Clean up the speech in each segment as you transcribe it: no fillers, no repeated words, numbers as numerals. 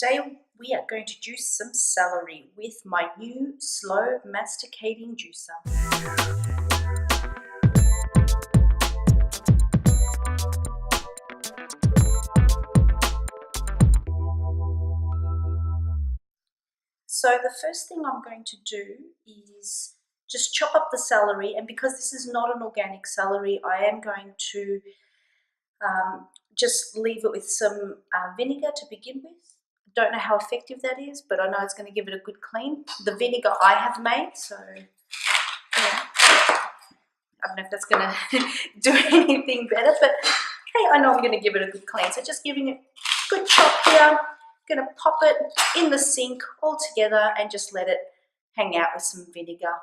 today we are going to juice some celery with my new slow masticating juicer. So the first thing I'm going to do is just chop up the celery, and because this is not an organic celery, I am going to just leave it with some vinegar to begin with. Don't know how effective that is, but I know it's going to give it a good clean. The vinegar I have made, so yeah. I don't know if that's going to do anything better, but hey, I know I'm going to give it a good clean. So just giving it a good chop here. Going to pop it in the sink all together and just let it hang out with some vinegar.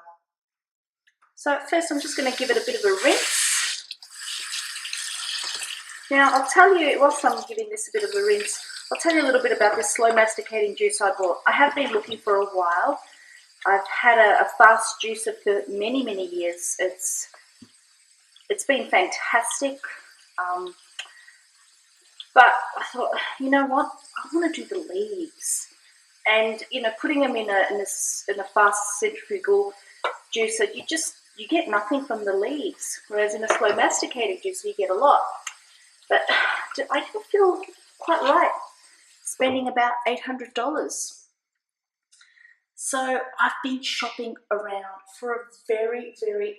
So first I'm just going to give it a bit of a rinse. Now I'll tell you, whilst I'm giving this a bit of a rinse, I'll tell you a little bit about this slow masticating juice I bought. I have been looking for a while. I've had a fast juicer for many years. It's been fantastic. But I thought, you know what? I want to do the leaves, and putting them in a fast centrifugal juicer, you get nothing from the leaves, whereas in a slow masticating juicer you get a lot. But I didn't feel quite right spending about $800. So I've been shopping around for a very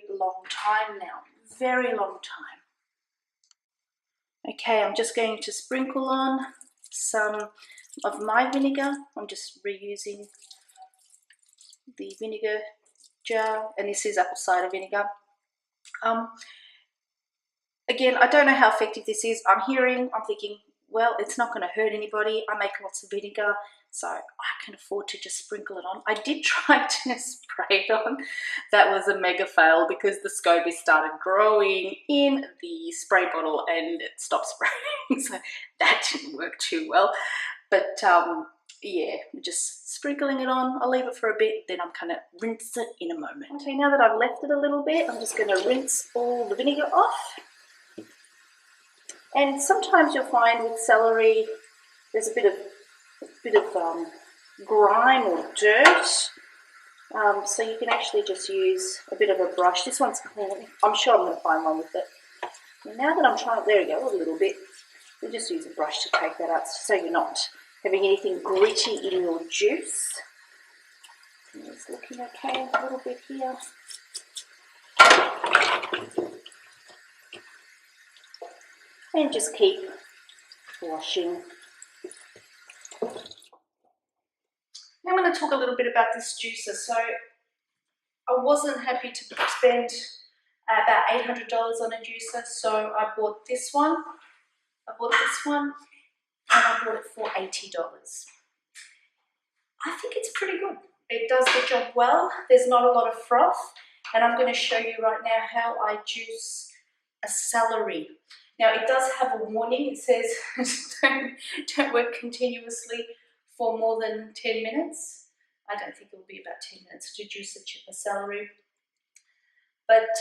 long time now, very long time. Okay, I'm just going to sprinkle on some of my vinegar. I'm just reusing the vinegar jar, and this is apple cider vinegar. Again, I don't know how effective this is. I'm thinking, well, it's not going to hurt anybody. I make lots of vinegar, so I can afford to just sprinkle it on. I did try to spray it on. That was a mega fail because the scoby started growing in the spray bottle and it stopped spraying, so that didn't work too well. But yeah, just sprinkling it on. I'll leave it for a bit, then I'm going to rinse it in a moment. Okay, now that I've left it a little bit, I'm just going to rinse all the vinegar off. And sometimes you'll find with celery there's a bit of grime or dirt, so you can actually just use a bit of a brush. This one's clean. I'm sure I'm going to find one with it. And now that I'm trying, there we go, a little bit. You just use a brush to take that out so you're not having anything gritty in your juice. It's looking okay a little bit here. And just keep washing. Now I'm going to talk a little bit about this juicer. So I wasn't happy to spend about $800 on a juicer, so I bought this one. And I bought it for $80. I think it's pretty good. It does the job well. There's not a lot of froth, and I'm going to show you right now how I juice a celery. Now it does have a warning. It says don't work continuously for more than 10 minutes. I don't think it will be about 10 minutes to juice a celery. But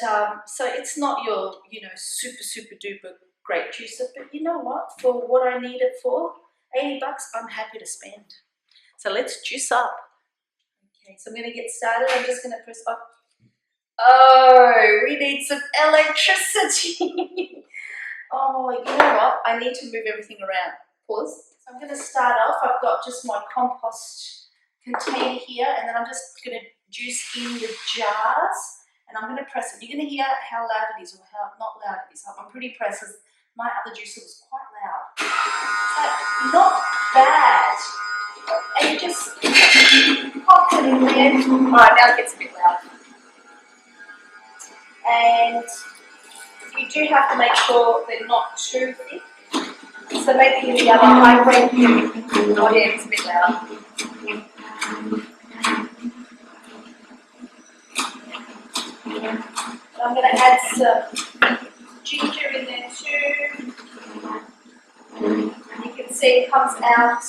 so it's not your super duper great juicer, but you know what? For what I need it for, $80, I'm happy to spend. So let's juice up. Okay, so I'm going to get started. I'm just going to press up. Oh, we need some electricity. Oh, you know what? I need to move everything around. Pause. So I'm going to start off. I've got just my compost container here, and then I'm just going to juice in the jars, and I'm going to press it. You're going to hear how loud it is or how not loud it is. I'm pretty pressed because my other juicer was quite loud. So not bad. And you just pop it in there. All right, now it gets a bit loud. And you do have to make sure they're not too thick. So maybe in the other high grade, oh yeah, it's a bit loud. I'm going to add some ginger in there too. You can see it comes out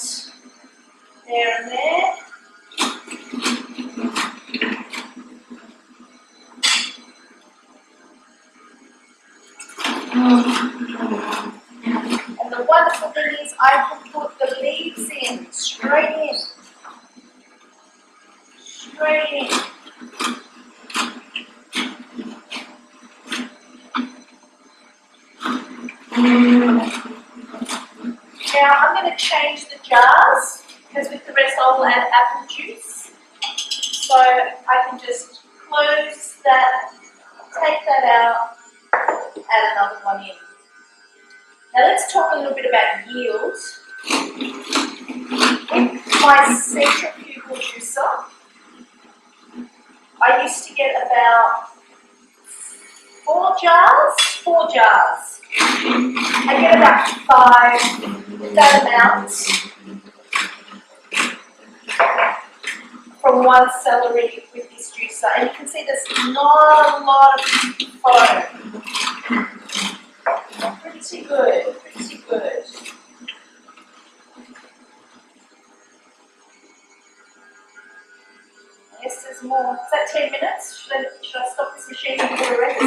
there and there. And the wonderful thing is I can put the leaves in. Straight in. Straight in. Now I'm going to change the jars because with the rest I will add apple juice. So I can just close that, take that out, add another one in. Now let's talk a little bit about yield. With my centrifugal juicer, I used to get about 4 jars. I get about 5, that amount, from one celery with this juicer. And you can see there's not a lot of foam. Pretty good, pretty good. Yes, there's more. Is that 10 minutes? Should I stop this machine and give it a rest?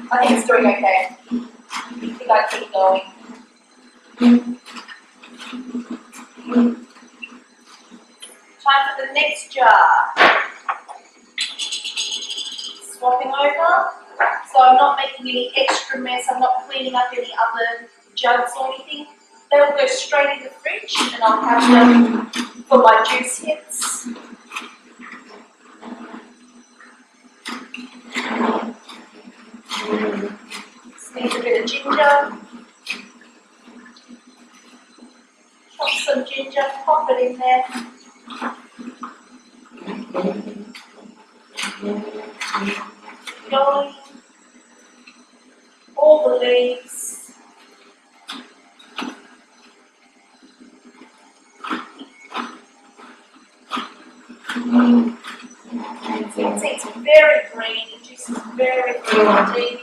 I think it's doing okay. I think I keep going. Time for the next jar. Swapping over. So I'm not making any extra mess. I'm not cleaning up any other jugs or anything. They will go straight in the fridge and I'll have them for my juice hits. This needs a bit of ginger. Chop some ginger, pop it in there. Going. All the leaves. So you can see it's very green, the juice is very green indeed.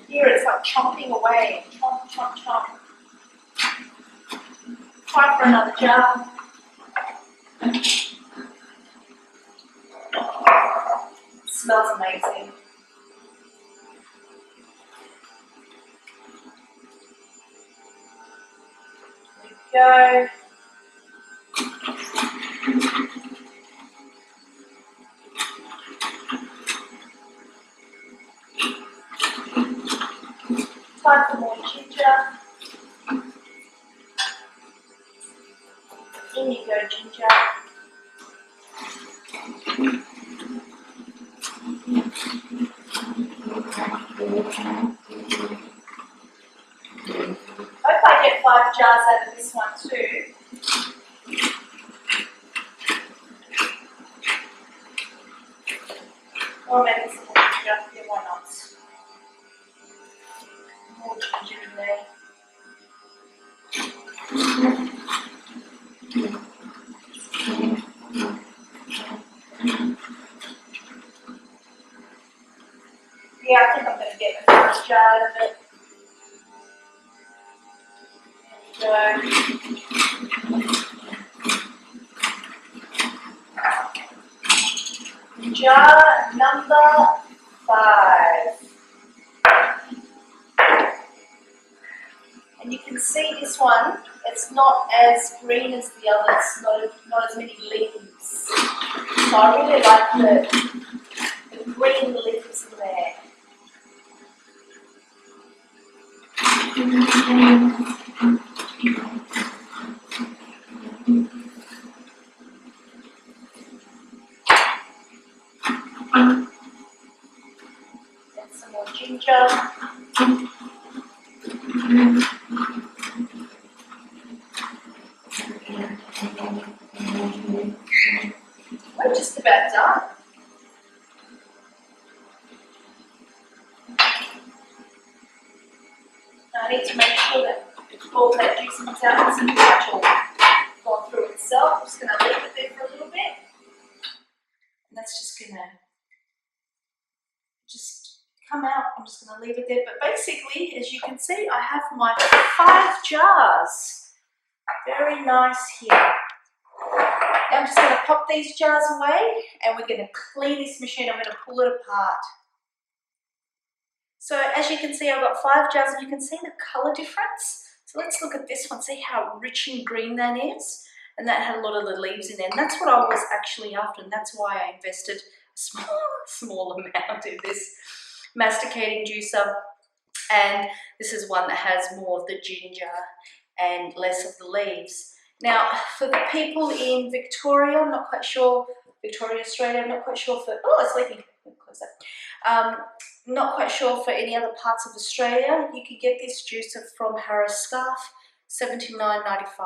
Here it's like chomping away, chomp, chomp, chomp. Time for another jar. It smells amazing. There we go. Time for more ginger. In you go, ginger. Hope I get 5 jars out of this one too. Or maybe some more ginger. Yeah, why not? More ginger in there. Yeah, I think I'm going to get a nice jar out of it. There we go. Jar number 5. And you can see this one, it's not as green as the others, not as many leaves. So I really like the green leaves in there. And some more ginger. We're just about done. Now I need to make sure that all that juice comes out. It's pretty much all gone through itself. I'm just going to leave it there for a little bit. And that's just going to just come out. I'm just going to leave it there. But basically, as you can see, I have my 5 jars. Very nice here. Now I'm just going to pop these jars away and we're going to clean this machine. I'm going to pull it apart. So as you can see, I've got 5 jars, and you can see the color difference. So let's look at this one, see how rich and green that is. And that had a lot of the leaves in there. And that's what I was actually after, and that's why I invested a small amount in this masticating juicer. And this is one that has more of the ginger and less of the leaves. Now, for the people in Victoria, I'm not quite sure, Victoria, Australia, I'm not quite sure for, oh, it's leaking, close that. Not quite sure for any other parts of Australia. You could get this juicer from Scarfe, $79.95.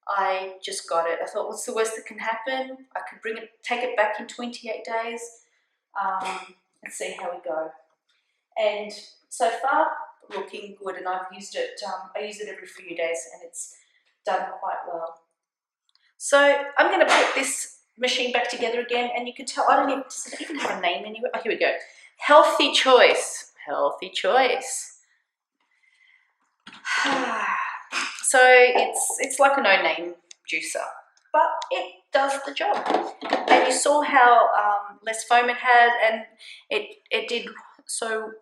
I just got it. I thought, what's the worst that can happen? I could take it back in 28 days and see how we go. And so far, looking good, and I've used it, I use it every few days, and it's done quite well. So I'm going to put this machine back together again, and you can tell, does it even have a name anywhere? Oh, here we go. Healthy Choice. Healthy Choice. So it's like a no-name juicer, but it does the job. And you saw how less foam it had, and it did so.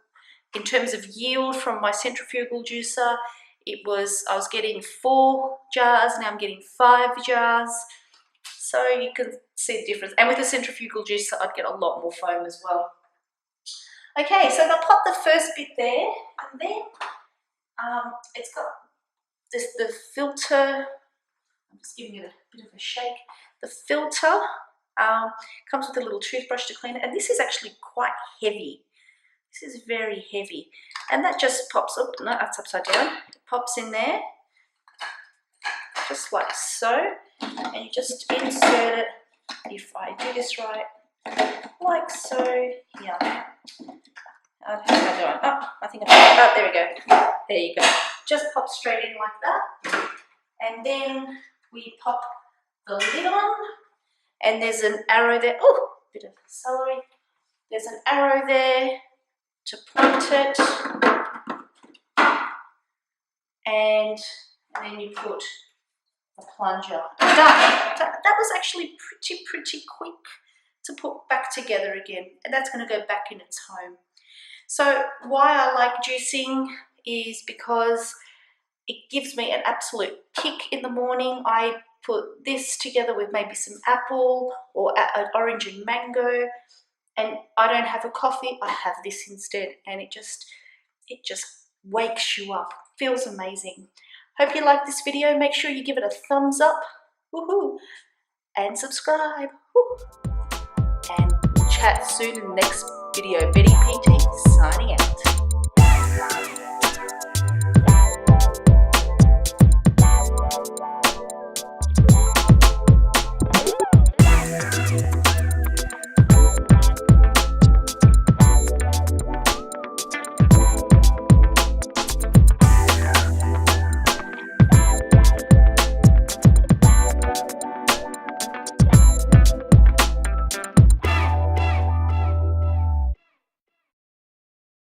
In terms of yield from my centrifugal juicer, I was getting 4 jars, now I'm getting 5 jars. So you can see the difference. And with the centrifugal juicer, I'd get a lot more foam as well. Okay, so I'll pop the first bit there, and then it's got the filter. I'm just giving it a bit of a shake. The filter comes with a little toothbrush to clean it, and this is actually quite heavy. This is very heavy, and that just pops up. No, that's upside down. It pops in there, just like so, and you just insert it. If I do this right, like so. Yeah. How am I doing? Oh, I think oh, there we go. There you go. Just pop straight in like that, and then we pop the lid on, and there's an arrow there. Oh, bit of celery. There's an arrow there to point it, and then you put a plunger. Done. That was actually pretty quick to put back together again, and that's going to go back in its home. So why I like juicing is because it gives me an absolute kick in the morning. I put this together with maybe some apple or an orange and mango, and I don't have a coffee, I have this instead, and it just wakes you up. Feels amazing. Hope you like this video. Make sure you give it a thumbs up, woohoo, and subscribe, woo. And we'll chat soon in the next video. Betty PT signing out.